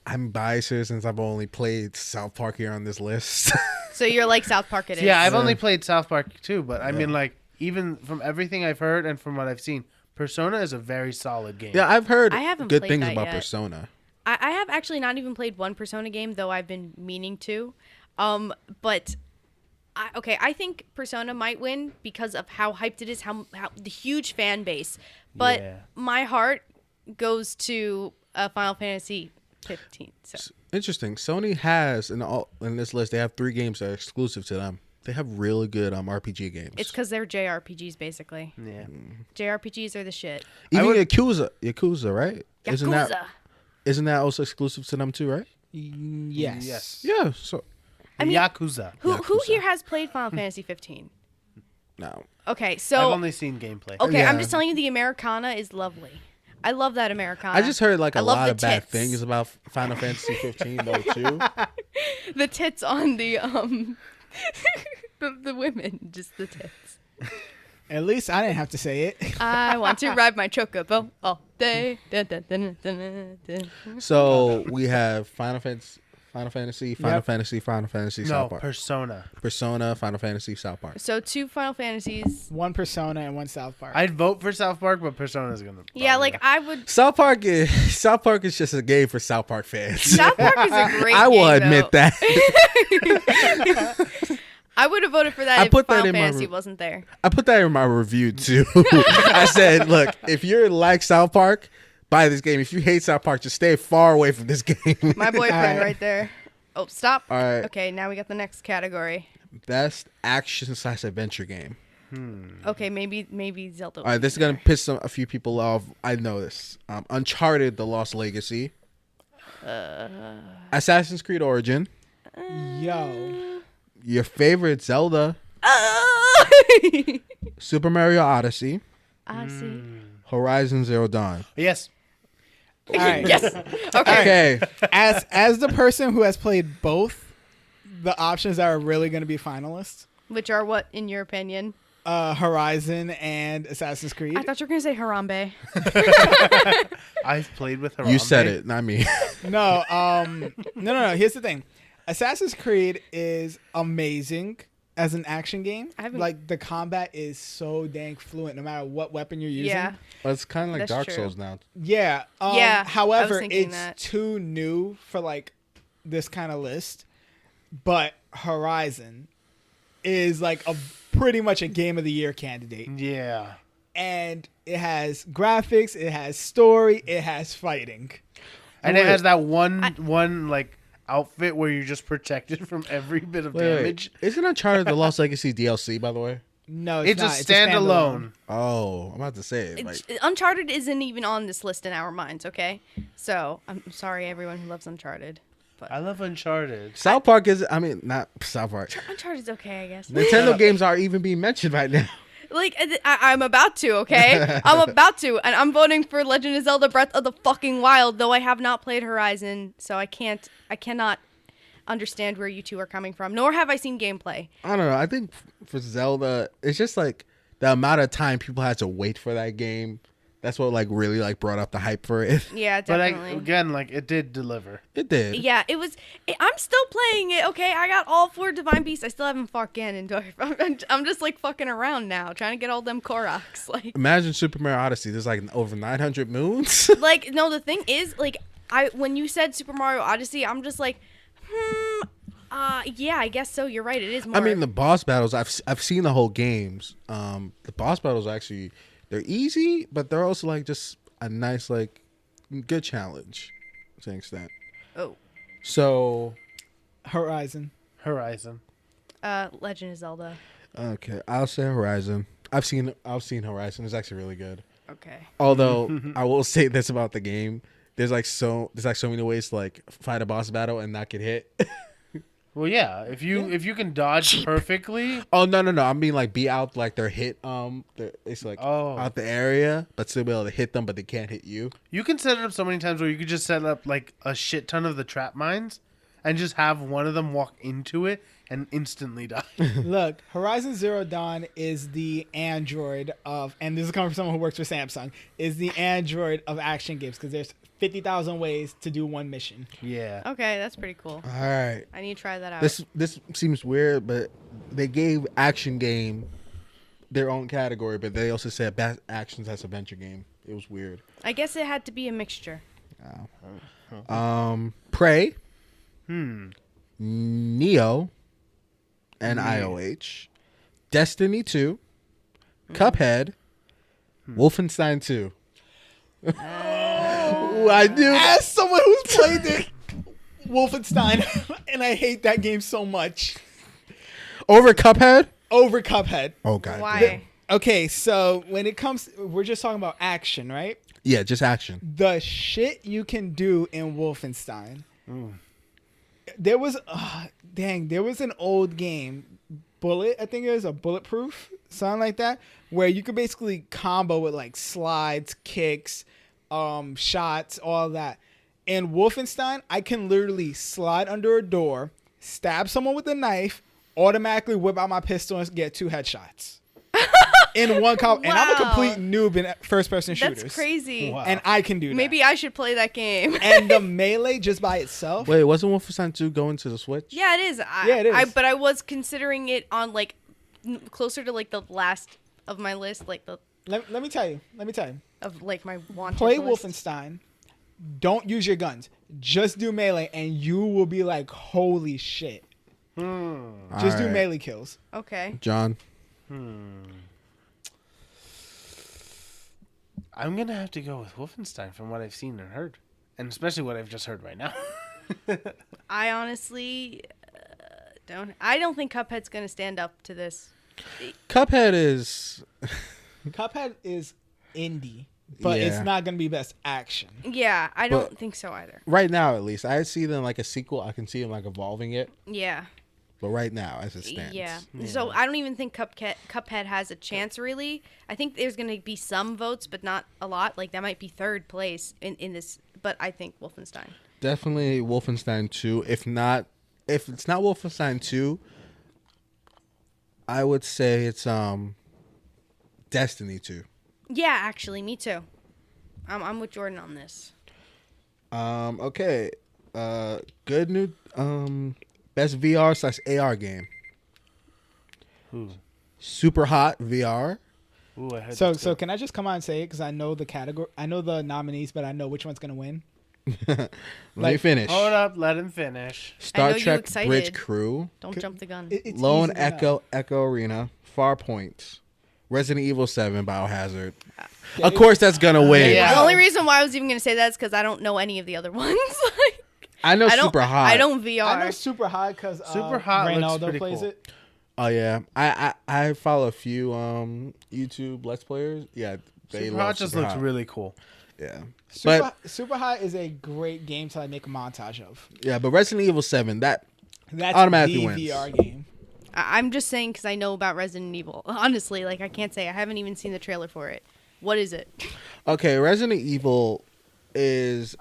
I'm biased here since I've only played South Park here on this list. So you're like South Park. It is. Yeah, I've only played South Park too, but I mean, like, even from everything I've heard and from what I've seen, Persona is a very solid game. Yeah, I've heard I haven't good played things that about yet. Persona. I have actually not even played one Persona game, though I've been meaning to. But I think Persona might win because of how hyped it is, how the huge fan base. But Yeah. my heart goes to Final Fantasy 15. So Interesting. Sony has in this list they have 3 games that are exclusive to them. They have really good RPG games. it's because they're JRPGs, basically. Yeah. JRPGs are the shit. Even would- Yakuza, right? Yakuza. Isn't that also exclusive to them too, right? Yes. Yes. Yeah. So I mean, Yakuza. Who Yakuza. here has played Final Fantasy 15? no. Okay, I've so only seen gameplay. okay, I'm Yeah. just telling you, the Americana is lovely. I love that Americana. I just heard like I a love lot the of bad tits. things about Final Fantasy 15 though too. The tits on the the women, just the tits. At least I didn't have to say it. I want to ride my chocobo all day. Dun, dun, dun, dun, dun, dun. So we have Final Fantasy, Final Fantasy, No, South Park, Persona. Persona, Final Fantasy, South Park. So 2 Final Fantasies. One Persona and one South Park. I'd vote for South Park, but Persona's gonna. Yeah, like win. I would. South Park is just a game for South Park fans. South Park is a great I will game, admit though. that. I would have voted for that I if put that Final in my Fantasy re- wasn't there. I put that in my review too. I said, look, if you're like South Park, buy this game. If you hate South Park, just stay far away from this game. My boyfriend Alright. right there. Oh, stop. All right. Okay, now we got the next category. Best action / adventure game. Okay, maybe Zelda. All right, this is gonna piss a few people off. I know this. Uncharted: The Lost Legacy. Assassin's Creed Origin. Yo. Your favorite Zelda. Super Mario Odyssey. I see. Horizon Zero Dawn. Yes. All right. Yes. Okay. Okay. As the person who has played both, the options that are really going to be finalists, Which are what, in your opinion? Horizon and Assassin's Creed. I thought you were gonna say Harambe. I've played with Harambe. You said it, not me. No. Here's the thing. Assassin's Creed is amazing as an action game. I haven't- Like the combat is so dang fluent no matter what weapon you're using. Yeah. Well, it's kind of like That's Dark true. Souls now. Yeah. Yeah, I was However, thinking it's that. too new for like this kind of list. But Horizon is like a pretty much a game of the year candidate. Yeah. And it has graphics, it has story, it has fighting. And it has that one like outfit where you're just protected from every bit of damage. Isn't Uncharted: The Lost Legacy DLC, by the way? No, It's not. a standalone. Oh, I'm about to say it. Like, Uncharted isn't even on this list in our minds. Okay, so I'm sorry everyone who loves Uncharted, but I love Uncharted. South Park is. I mean, not South Park. Uncharted's okay, I guess. Nintendo games aren't even being mentioned right now. Like I'm about to, okay? I'm about to, and I'm voting for Legend of Zelda: Breath of the fucking Wild, though I have not played Horizon, so I cannot understand where you two are coming from. Nor have I seen gameplay. I don't know. I think for Zelda, it's just like the amount of time people had to wait for that game. That's what like really like brought up the hype for it. Yeah, But definitely. it did deliver. It did. Yeah, it was. I'm still playing it. Okay, I got all 4 divine beasts. I still haven't fought Ganondorf. I'm just like fucking around now, trying to get all them Koroks. Like, Imagine Super Mario Odyssey. There's like over 900 moons. like no. The thing is, like, when you said Super Mario Odyssey, I'm just like, yeah, I guess so. You're right. It is more. I mean, the boss battles. I've seen the whole games. The boss battles actually they're easy, but they're also like just a nice like good challenge to an extent. Oh. So, Horizon. Legend of Zelda. okay, I'll say Horizon. I've seen Horizon. It's actually really good. Okay. Although I will say this about the game, there's so many ways to like fight a boss battle and not get hit. Well, yeah. If you can dodge perfectly, Oh no! I mean like be out like they're hit. It's like out the area, but still be able to hit them, but they can't hit you. you can set it up so many times where you could just set up like a shit ton of the trap mines, and just have one of them walk into it and instantly die. Look, Horizon Zero Dawn is the Android of, and this is coming from someone who works for Samsung, is the Android of action games because there's 50,000 ways to do one mission. Yeah. Okay, that's pretty cool. All right. I need to try that out. This seems weird, but they gave action game their own category, but they also said best actions as adventure game. It was weird. I guess it had to be a mixture. Prey, Neo, and IOH, Destiny 2, Cuphead, Wolfenstein 2. I do. As someone who's played it, Wolfenstein, and I hate that game so much. Over Cuphead? Over Cuphead. Oh god. Why? Okay, so when it comes, we're just talking about action, right? Yeah, just action. The shit you can do in Wolfenstein. There was, there was an old game, Bullet, I think it was, a Bulletproof, something like that, where you could basically combo with like slides, kicks, shots, all that. In Wolfenstein, I can literally slide under a door, stab someone with a knife, automatically whip out my pistol and get 2 headshots. In one combo. And I'm a complete noob in first-person shooters. That's crazy. Wow. And I can do that. Maybe I should play that game. And the melee just by itself. Wait, wasn't Wolfenstein 2 going to the Switch? Yeah, it is. Yeah, it is. But I was considering it on like closer to like the last of my list, like the Let me tell you. of like my wanted Play list. Wolfenstein. Don't use your guns. Just do melee, and you will be like, holy shit. Just do Alright. melee kills. Okay. John. I'm gonna have to go with Wolfenstein from what I've seen and heard, and especially what I've just heard right now. I honestly don't think Cuphead's gonna stand up to this. Cuphead is Cuphead is indie, but Yeah. it's not gonna be best action. Yeah, I don't think so either. right now at least. I see them like a sequel. I can see them like evolving it, Yeah. but right now as it stands. Yeah. So I don't even think Cuphead has a chance really. I think there's gonna be some votes, but not a lot. Like that might be third place in this. But I think Wolfenstein. Definitely Wolfenstein 2. If it's not Wolfenstein 2, I would say it's Destiny 2. Yeah, actually, me too. I'm with Jordan on this. Okay. Good new best VR/AR game. Super Hot VR. Ooh, I heard So that's good. can I just come on and say it because I know the category, I know the nominees, but I know which one's gonna win. Let me finish. Hold up, let him finish. I Star know you Trek excited. Bridge Crew. Don't jump the gun. It's Lone easy enough. Echo Arena. Farpoint. Resident Evil 7 Biohazard. Of course that's gonna win. Yeah. The only reason why I was even gonna say that is because I don't know any of the other ones. I know I don't. Super Hot. I don't VR. I know Super Hot because Super Hot looks Ronaldo pretty plays cool. it. Oh yeah. I follow a few YouTube Let's Players. Yeah. They Super love Hot just Super looks Hot. really cool. Yeah. Super Hot is a great game to like make a montage of. Yeah, but Resident Evil 7, that That's Automatically the wins. VR game. I'm just saying because I know about Resident Evil. Honestly, like I can't say I haven't even seen the trailer for it. What is it? okay, Resident Evil is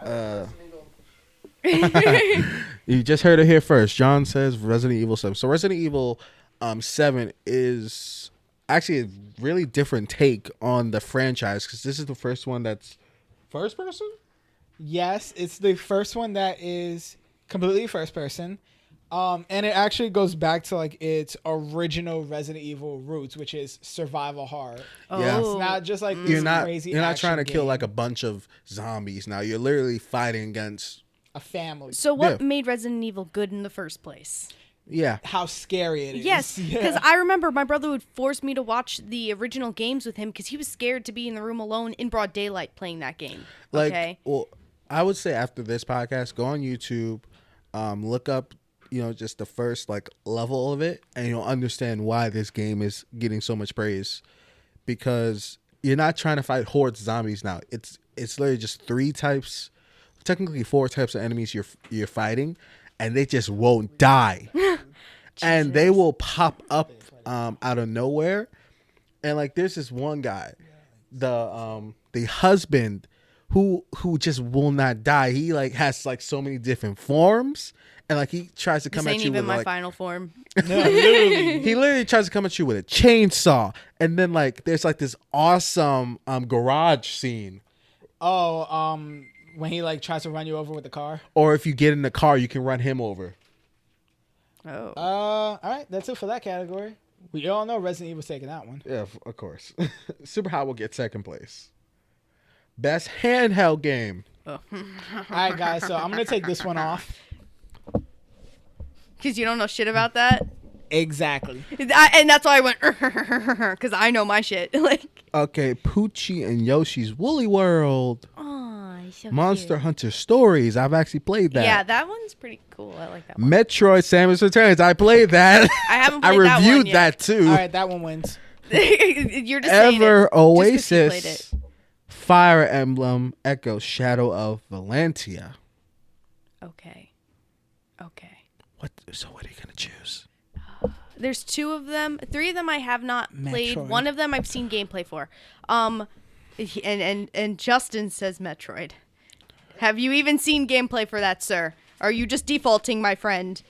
you just heard it here first. John says Resident Evil 7. So Resident Evil 7 is actually a really different take on the franchise because this is the first one that's first person. Yes, it's the first one that is completely first person. And it actually goes back to like its original Resident Evil roots, which is survival horror. Yeah. It's not just like this You're not crazy. you're not action trying to kill game. like a bunch of zombies. Now you're literally fighting against a family. So what Yeah. made Resident Evil good in the first place? How scary it is. Yes, because I remember my brother would force me to watch the original games with him because he was scared to be in the room alone in broad daylight playing that game. like. Okay. Well, I would say after this podcast, go on YouTube, look up just the first like level of it, and you'll understand why this game is getting so much praise. Because you're not trying to fight hordes of zombies now. It's literally just 3 types, technically 4 types of enemies you're fighting, and they just won't die. And they will pop up out of nowhere. And like there's this one guy, the husband who just will not die. He like has like so many different forms. And like he tries to come This at ain't you even with my like final form. he literally tries to come at you with a chainsaw, and then like there's like this awesome garage scene. Oh, when he like tries to run you over with the car. Or if you get in the car, you can run him over. Oh. All right, that's it for that category. We all know Resident Evil's taking that one. Yeah, of course. Super Hot will get second place. Best handheld game. All right, guys. So I'm gonna take this one off. Because you don't know shit about that? Exactly. And that's why I went, because I know my shit. Like, Okay, Poochie and Yoshi's Woolly World. oh, so Monster Hunter Stories. I've actually played that. Yeah, that one's pretty cool. I like that one. Metroid Samus Returns. I played that. I haven't I played that one reviewed yet. that too. All right, that one wins. You're just saying Ever it, just 'cause you played Oasis. it. Fire Emblem Echo Shadow of Valentia. Okay. So what are you gonna choose? There's 2 of them. 3 of them I have not played. Metroid. One of them I've seen gameplay for. And Justin says Metroid. Have you even seen gameplay for that, sir? Are you just defaulting, my friend?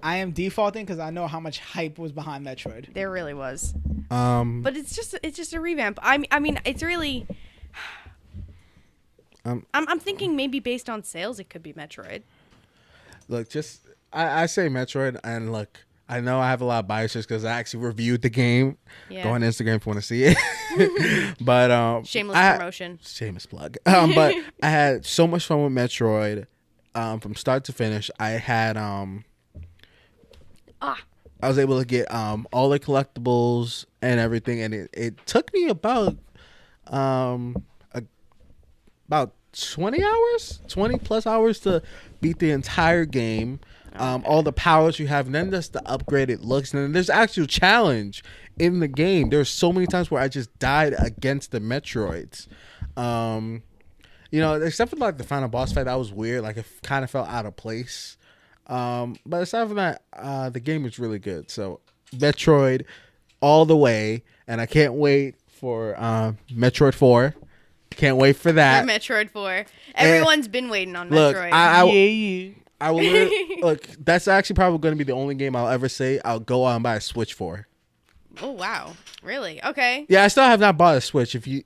I am defaulting because I know how much hype was behind Metroid. There really was. But But it's just a revamp. I mean, it's really. I'm thinking maybe based on sales, it could be Metroid. look, I say Metroid, and look, I know I have a lot of biases because I actually reviewed the game. Yeah. Go on Instagram if you want to see it. But Shameless promotion. Shameless plug. But I had so much fun with Metroid, from start to finish. I had I was able to get all the collectibles and everything, and it took me about 20 hours, 20 plus hours to beat the entire game. All the powers you have, and then there's the upgraded looks, and then there's actual challenge in the game. There's so many times where I just died against the Metroids. Except for like the final boss fight, that was weird. Like it kind of felt out of place. But aside from that, the game is really good. So Metroid all the way, and I can't wait for Metroid 4. Can't wait for that. For Metroid 4. Everyone's been waiting on Look, Metroid. I will look. That's actually probably going to be the only game I'll ever say I'll go out and buy a Switch for. Oh wow, really? Okay. Yeah, I still have not bought a Switch. If you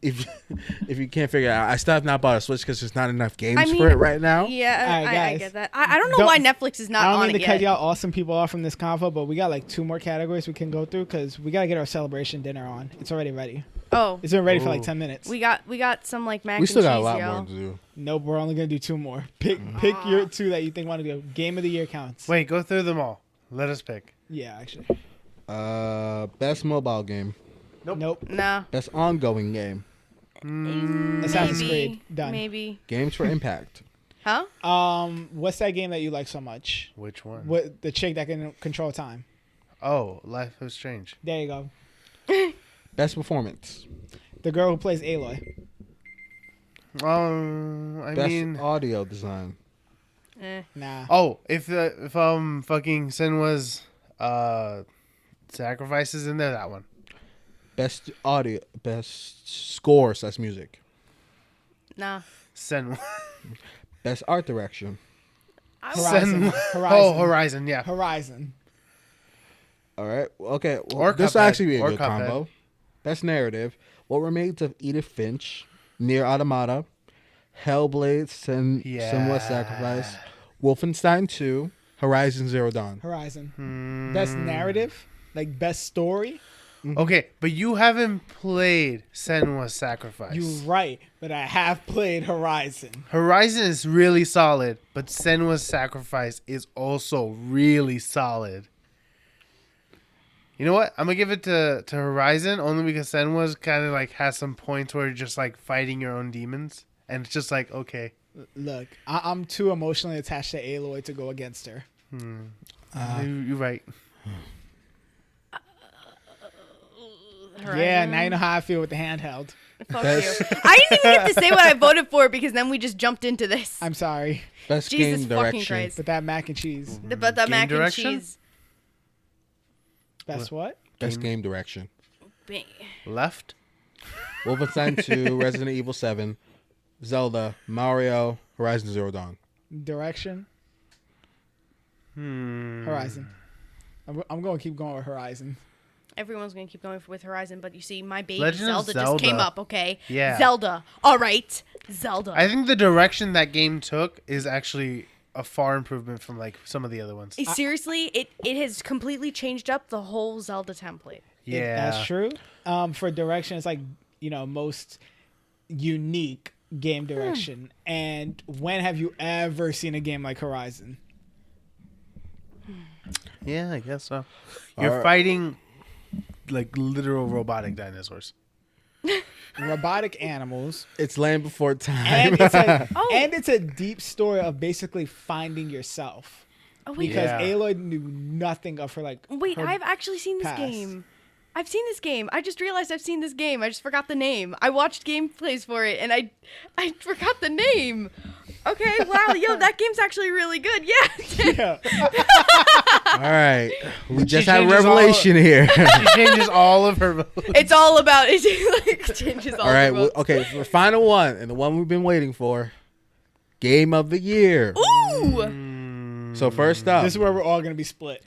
can't figure it out, I still have not bought a Switch because there's not enough games for it right now. Yeah, All right, I guys. get that. I don't know why Netflix is not I don't on mean it to cut yet. y'all awesome people off from this convo, but we got like 2 more categories we can go through because we gotta get our celebration dinner on. It's already ready. Oh, It's been ready for like 10 minutes. we got some like mac We still and got a cheese, lot y'all. more to do. Nope, we're only gonna do 2 more. Pick your 2 that you think want to go. Game of the year counts. Wait, go through them all. Let us pick. Yeah, actually. Best mobile game. Nope. Nah. Best ongoing game. Assassin's Maybe. Creed. Done. Maybe. Games for Impact. Huh? What's that game that you like so much? Which one? What the chick that can control time? Oh, Life is Strange. There you go. Best performance. The girl who plays Aloy. I Best mean, audio design. Nah. oh, if fucking Sin was sacrifices in there, that one. Best audio. Best score / music. Nah. Sin. Best art direction. Horizon. Sin. Horizon. Oh, Horizon. Yeah. Horizon. All right. Okay. Well, Or this will Cuphead. actually be a Or good Cuphead. combo. Best narrative: What Remains of Edith Finch, Near Automata, Hellblade: Senua's Sacrifice, Wolfenstein 2, Horizon Zero Dawn. Horizon. Best narrative, like best story. Okay, but you haven't played Senua's Sacrifice. You're right, but I have played Horizon. Horizon is really solid, but Senua's Sacrifice is also really solid. You know what? I'm gonna give it to Horizon only because Senua's kind of like has some points where you're just like fighting your own demons, and it's just like okay. Look, I'm too emotionally attached to Aloy to go against her. You're right. Horizon. Yeah, now you know how I feel with the handheld. Fuck Best- you. I didn't even get to say what I voted for because then we just jumped into this. I'm sorry, Best Jesus game fucking direction. Christ. but that mac and cheese. But the Game mac direction? and cheese. Best what? Best game direction: Bang. Left. Wolfenstein 2, Resident Evil 7, Zelda, Mario, Horizon Zero Dawn. Direction. Horizon. I'm going to keep going with Horizon. Everyone's gonna keep going with Horizon, but you see, my baby Legend of Zelda just came Zelda. up. Okay. Yeah. Zelda. All right. Zelda. I think the direction that game took is actually a far improvement from like some of the other ones. Seriously, it has completely changed up the whole Zelda template. Yeah, That's true. For direction, it's like, most unique game direction. And when have you ever seen a game like Horizon? Yeah, I guess so. You're Alright. fighting like literal robotic dinosaurs. Robotic animals. It's Land Before Time. And it's a, Oh. and it's a deep story of basically finding yourself. Oh wait, Because Yeah. Aloy knew nothing of her wait, her I've actually seen this past. game. I've seen this game. I just realized I've seen this game. I just forgot the name. I watched gameplays for it and I forgot the name. Okay, wow, yo, that game's actually really good. Yeah. Yeah. All right, we just had a changes all- revelation here. She changes all of her. It's all about it. Like changes all All right, the okay, for the final one, and the one we've been waiting for, Game of the Year. Ooh. So first up, This is where we're all going to be split.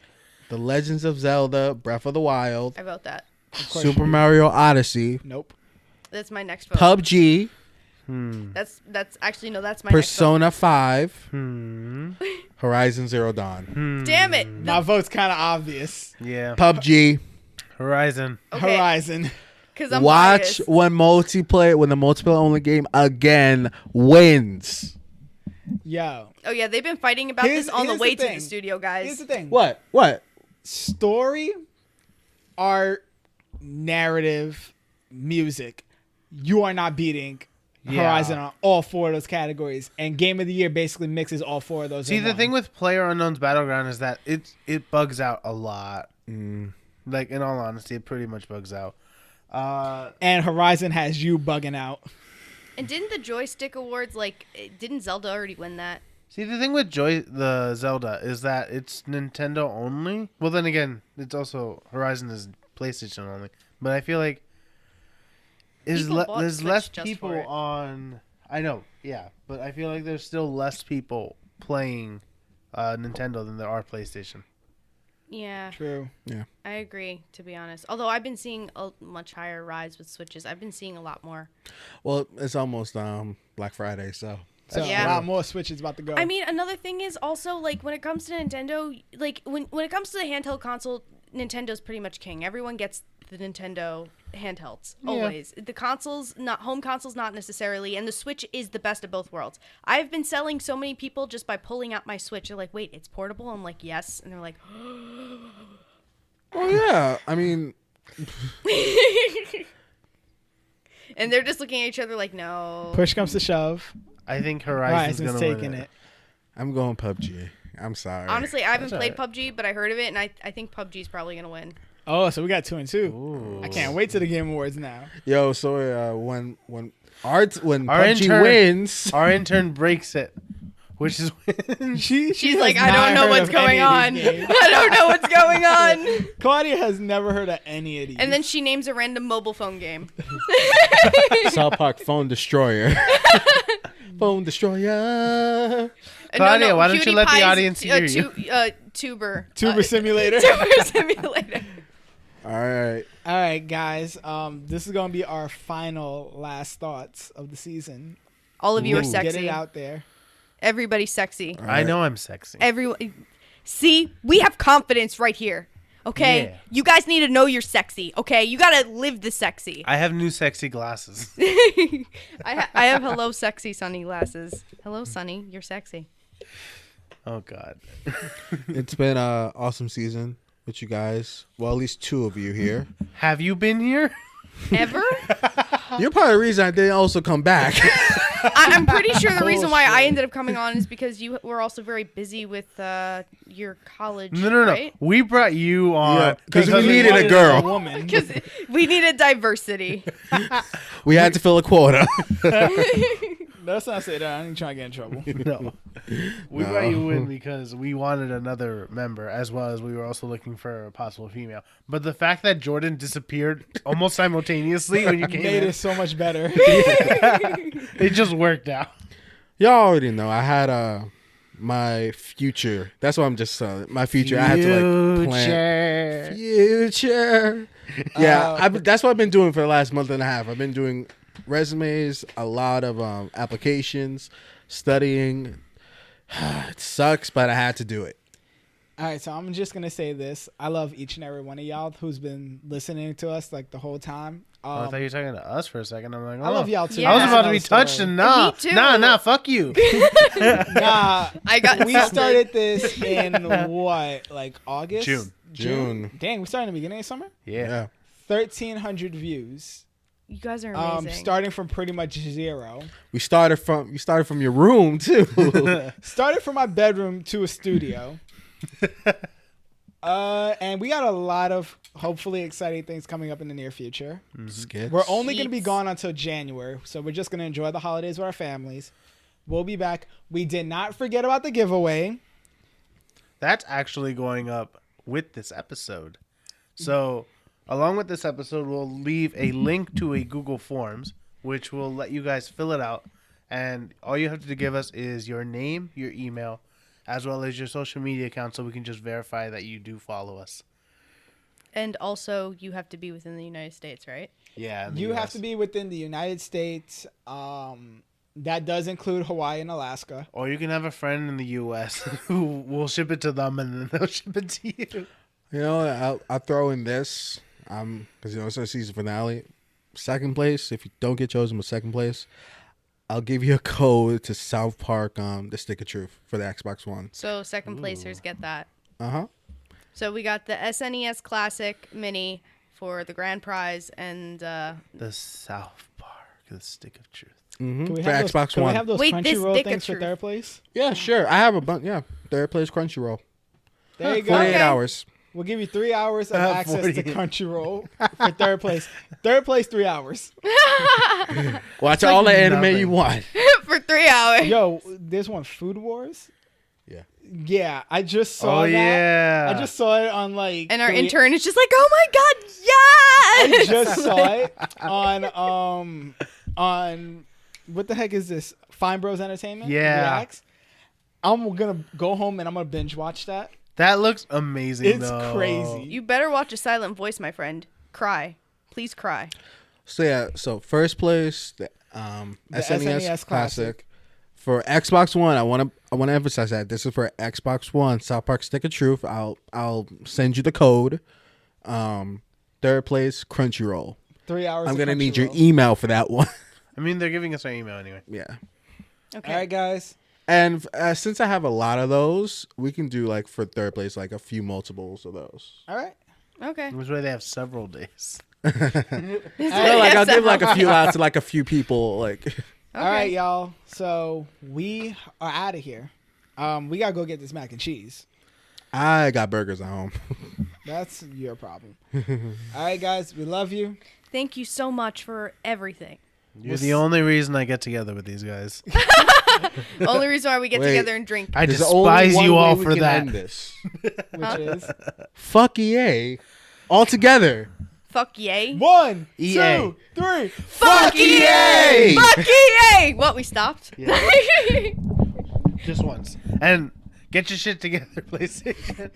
The Legends of Zelda: Breath of the Wild, I vote that. course Super you do. Mario Odyssey, Nope. That's my next vote. PUBG, That's actually no, that's my Persona 5, Hmm. Horizon Zero Dawn. next vote. Damn it. My vote's kind of obvious. Yeah. PUBG. Horizon. Okay. Horizon. Cuz I'm Watch biased. when the multiplayer only game again wins. Yo. Oh yeah, they've been fighting about Here's- this on the here's way the to the thing. studio, guys. Here's the thing. What? Story, art, narrative, music. You are not beating Yeah. Horizon on all four of those categories. And Game of the Year basically mixes all four of those. See, in the one. thing with PlayerUnknown's Battleground is that it bugs out a lot. Like, in all honesty, it pretty much bugs out. And Horizon has you bugging out. And didn't the Joystick Awards didn't Zelda already win that? See, the thing with the Zelda is that it's Nintendo only. Well, then again, it's also Horizon is PlayStation only. But I feel like People bought there's Switch less just people for it. on. I know, yeah, but I feel like there's still less people playing Nintendo than there are PlayStation. Yeah, True. I agree, to be honest. Although I've been seeing a much higher rise with Switches. I've been seeing a lot more. Well, it's almost Black Friday, so So Yeah. a lot more Switches about to go. I mean, another thing is also when it comes to Nintendo, when it comes to the handheld console, Nintendo's pretty much king. Everyone gets the Nintendo handhelds always. The consoles, not home consoles, not necessarily, and the Switch is the best of both worlds. I've been selling so many people just by pulling out my Switch. They're like, "Wait, it's portable?" I'm like, "Yes," and they're like, well, yeah. I mean, and they're just looking at each other like, "No." Push comes to shove. I think Horizon's Horizon's gonna taking win it. I'm going PUBG. I'm sorry. Honestly, I haven't That's played alright. PUBG, but I heard of it, and I think PUBG's probably gonna win. Oh, so we got 2 and 2. Ooh. I can't wait to the Game Awards now. Yo, so when Our PUBG intern- wins, Our intern breaks it, which is She's has like, I not don't know heard what's of going any on. of these games. I don't know what's going on. Claudia has never heard of any of these. And then she names a random mobile phone game. South Park Phone Destroyer. Phone Destroyer. Claudia, why don't you let the PewDiePie's, audience hear you? Tuber. Tuber Simulator. Tuber Simulator. All right. All right, guys. This is gonna be our final last thoughts of the season. All of you are Ooh. Get it sexy. out there. Everybody's sexy. I know I'm sexy. Everyone. See, we have confidence right here. Okay, Yeah. you guys need to know you're sexy. Okay, you gotta live the sexy. I have new sexy glasses. I have hello sexy Sunny glasses. Hello Sunny, you're sexy. Oh God. It's been an awesome season with you guys. Well, at least two of you here. Have you been here? Ever? You're probably the reason I didn't also come back. I'm pretty sure the reason why I Bullshit. ended up coming on is because you were also very busy with your college. No. Right? We brought you on Yeah, 'cause we Because needed a wanted girl. woman. Because we needed diversity. We had to fill a quota. Let's not say that. I ain't trying to get in trouble. No. We No. brought you in because we wanted another member, as well as we were also looking for a possible female. But the fact that Jordan disappeared almost simultaneously when you came Made in, it so much better. it just worked out. Y'all already know. I had my future. That's what I'm just my future. I had to like plan. Future. Yeah, that's what I've been doing for the last month and a half. I've been doing resumes, a lot of applications, studying. It sucks, but I had to do it. All right, so I'm just gonna say this. I love each and every one of y'all who's been listening to us like the whole time. I thought you were talking to us for a second. I'm like, oh. I love y'all too. Yeah. I was That's about to another be touched story. and nah, Me too. nah, fuck you. Nah, I got we insulted. started this in what, like August? June. Dang, we started in the beginning of summer. Yeah. 1,300 views. You guys are amazing. Starting from pretty much zero. You started from your room too. Started from my bedroom to a studio. And we got a lot of hopefully exciting things coming up in the near future. Skits. We're only going to be Yeets. gone until January, so we're just going to enjoy the holidays with our families. We'll be back. We did not forget about the giveaway. That's actually going up with this episode. So, along with this episode, we'll leave a link to a Google Forms, which will let you guys fill it out. And all you have to give us is your name, your email, as well as your social media account, so we can just verify that you do follow us. And also, you have to be within the United States, right? Yeah. in the You have US. to be within the United States. That does include Hawaii and Alaska. Or you can have a friend in the U.S. who will ship it to them, and then they'll ship it to you. You know, I'll throw in this, because it's our season finale. Second place, if you don't get chosen with second place, I'll give you a code to South Park, the Stick of Truth for the Xbox One. So second placers get that. Uh-huh. So we got the SNES Classic Mini for the grand prize, and The South Park, the Stick of Truth. Mm-hmm. Can we For have those, Xbox can One. we have those Wait, this Crunchyroll dick of things for truth. third place? Yeah, sure. I have a bunch. Yeah, third place Crunchyroll. There you go. 48 Okay. hours. We'll give you 3 hours of access to 48. Crunchyroll for third place. Third place, 3 hours. Watch all the anime nothing. you want. for 3 hours. Yo, there's one, Food Wars. Yeah. Yeah, I just saw Oh, that. yeah. I just saw it on like. And our the- intern is just like, oh my god, I yes! just saw it on what the heck is this? Fine Bros Entertainment. Yeah. Reacts. I'm gonna go home and I'm gonna binge watch that. That looks amazing, It's though. crazy. You better watch a silent voice, my friend. Cry. Please cry. So yeah, so first place, the SNES, SNES Classic. For Xbox One, I want to emphasize that this is for Xbox One. South Park Stick of Truth. I'll send you the code. Third place Crunchyroll. 3 hours. I'm of gonna need your Crunchyroll. email for that one. I mean, they're giving us our email anyway. Yeah. Okay. All right, guys. And since I have a lot of those, we can do like for third place like a few multiples of those. All right. Okay. Which way they have several days. Well, like I'll give like a few out to like a few people. Like All right, y'all. So we are out of here. We gotta go get this mac and cheese. I got burgers at home. That's your problem. All right, guys. We love you. Thank you so much for everything. You're the only reason I get together with these guys. The only reason why we get Wait. together and drink. I There's only despise one you way all we for can that. end this. Which is Fuck EA. All together. Fuck yay. 1, EA. 2, 3. Fuck EA! Fuck EA! What, we stopped? Just once. And get your shit together, PlayStation.